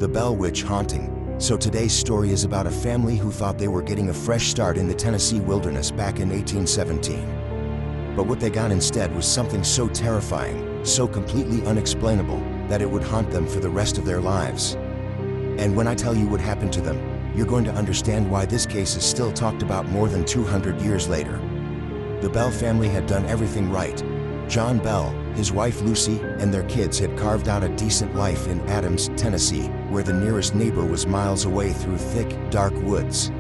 The Bell Witch Haunting. So today's story is about a family who thought they were getting a fresh start in the Tennessee wilderness back in 1817. But what they got instead was something so terrifying, so completely unexplainable, that it would haunt them for the rest of their lives. And when I tell you what happened to them, you're going to understand why this case is still talked about more than 200 years later. The Bell family had done everything right. John Bell, his wife Lucy, and their kids had carved out a decent life in Adams, Tennessee, where the nearest neighbor was miles away through thick, dark woods.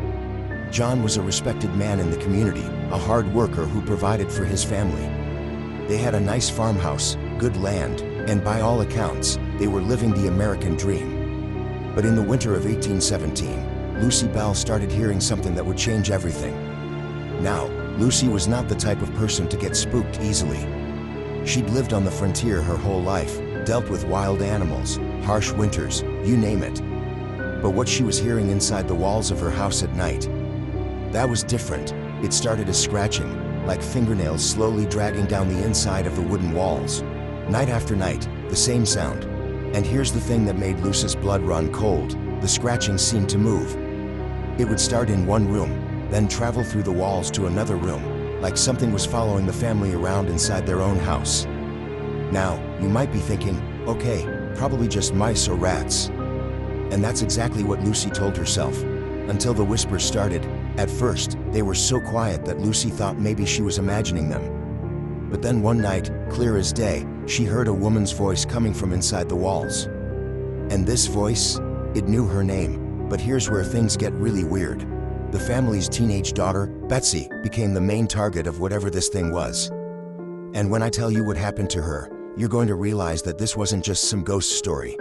John was a respected man in the community, a hard worker who provided for his family. They had a nice farmhouse, good land, and by all accounts, they were living the American dream. But in the winter of 1817, Lucy Bell started hearing something that would change everything. Now, Lucy was not the type of person to get spooked easily. She'd lived on the frontier her whole life, dealt with wild animals, harsh winters, you name it. But what she was hearing inside the walls of her house at night, that was different. It started as scratching, like fingernails slowly dragging down the inside of the wooden walls. Night after night, the same sound. And here's the thing that made Lucy's blood run cold: the scratching seemed to move. It would start in one room, then travel through the walls to another room, like something was following the family around inside their own house. Now, you might be thinking, okay, probably just mice or rats. And that's exactly what Lucy told herself, until the whispers started. At first, they were so quiet that Lucy thought maybe she was imagining them. But then one night, clear as day, she heard a woman's voice coming from inside the walls. And this voice, it knew her name. But here's where things get really weird. The family's teenage daughter, Betsy, became the main target of whatever this thing was. And when I tell you what happened to her, you're going to realize that this wasn't just some ghost story.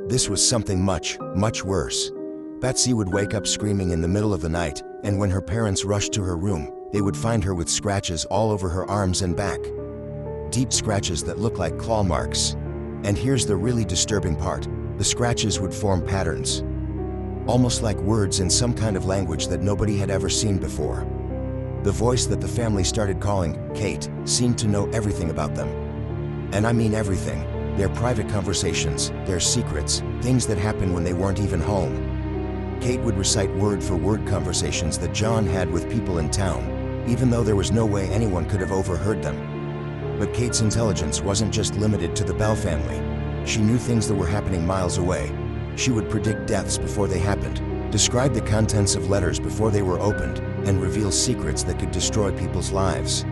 This was something much, much worse. Betsy would wake up screaming in the middle of the night, and when her parents rushed to her room, they would find her with scratches all over her arms and back. Deep scratches that looked like claw marks. And here's the really disturbing part: the scratches would form patterns, almost like words in some kind of language that nobody had ever seen before. The voice that the family started calling Kate seemed to know everything about them. And I mean everything. Their private conversations, their secrets, things that happened when they weren't even home. Kate would recite word-for-word conversations that John had with people in town, even though there was no way anyone could have overheard them. But Kate's intelligence wasn't just limited to the Bell family. She knew things that were happening miles away. She would predict deaths before they happened, describe the contents of letters before they were opened, and reveal secrets that could destroy people's lives.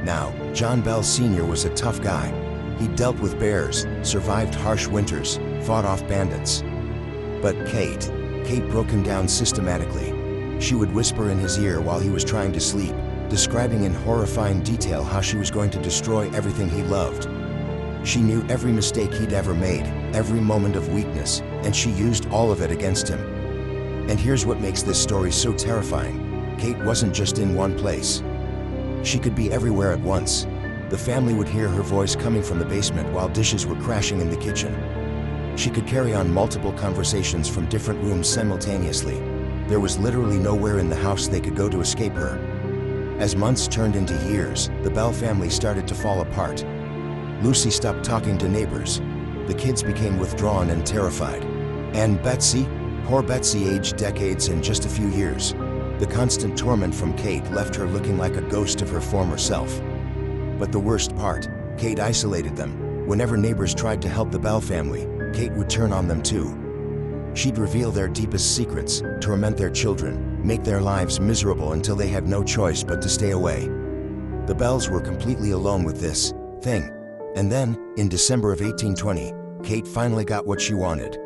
Now, John Bell Sr. was a tough guy. He dealt with bears, survived harsh winters, fought off bandits. But Kate broke him down systematically. She would whisper in his ear while he was trying to sleep, describing in horrifying detail how she was going to destroy everything he loved. She knew every mistake he'd ever made, every moment of weakness, and she used all of it against him. And here's what makes this story so terrifying. Kate wasn't just in one place. She could be everywhere at once. The family would hear her voice coming from the basement while dishes were crashing in the kitchen. She could carry on multiple conversations from different rooms simultaneously. There was literally nowhere in the house they could go to escape her. As months turned into years, the Bell family started to fall apart. Lucy stopped talking to neighbors. The kids became withdrawn and terrified. And Betsy, poor Betsy, aged decades in just a few years. The constant torment from Kate left her looking like a ghost of her former self. But the worst part, Kate isolated them. Whenever neighbors tried to help the Bell family, Kate would turn on them too. She'd reveal their deepest secrets, torment their children, make their lives miserable until they had no choice but to stay away. The Bells were completely alone with this thing. And then, in December of 1820, Kate finally got what she wanted.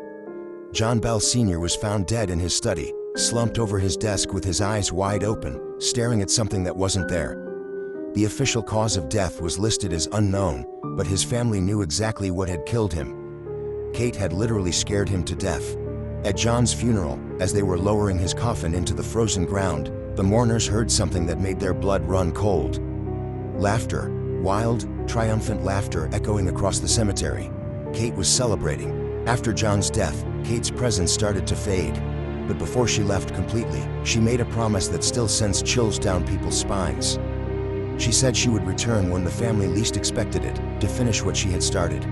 John Bell Sr. was found dead in his study, slumped over his desk with his eyes wide open, staring at something that wasn't there. The official cause of death was listed as unknown, but his family knew exactly what had killed him. Kate had literally scared him to death. At John's funeral, as they were lowering his coffin into the frozen ground, the mourners heard something that made their blood run cold. Laughter, wild, triumphant laughter echoing across the cemetery. Kate was celebrating. After John's death, Kate's presence started to fade. But before she left completely, she made a promise that still sends chills down people's spines. She said she would return when the family least expected it, to finish what she had started.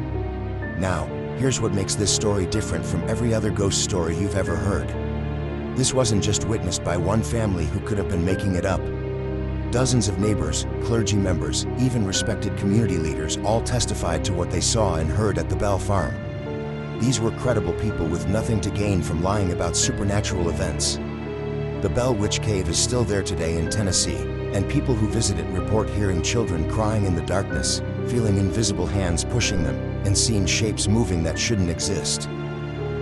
Now, Here's what makes this story different from every other ghost story you've ever heard. This wasn't just witnessed by one family who could have been making it up. Dozens of neighbors, clergy members, even respected community leaders all testified to what they saw and heard at the Bell Farm. These were credible people with nothing to gain from lying about supernatural events. The Bell Witch Cave is still there today in Tennessee, and people who visit it report hearing children crying in the darkness, feeling invisible hands pushing them, and seeing shapes moving that shouldn't exist.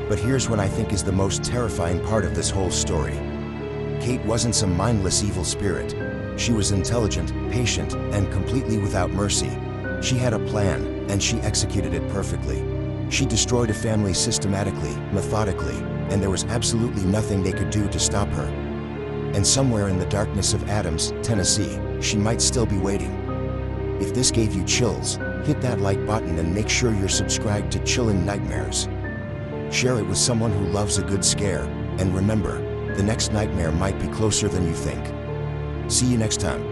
But here's what I think is the most terrifying part of this whole story. Kate wasn't some mindless evil spirit. She was intelligent, patient, and completely without mercy. She had a plan, and she executed it perfectly. She destroyed a family systematically, methodically, and there was absolutely nothing they could do to stop her. And somewhere in the darkness of Adams, Tennessee, she might still be waiting. If this gave you chills, hit that like button and make sure you're subscribed to Chilling Nightmares. Share it with someone who loves a good scare, and remember, the next nightmare might be closer than you think. See you next time.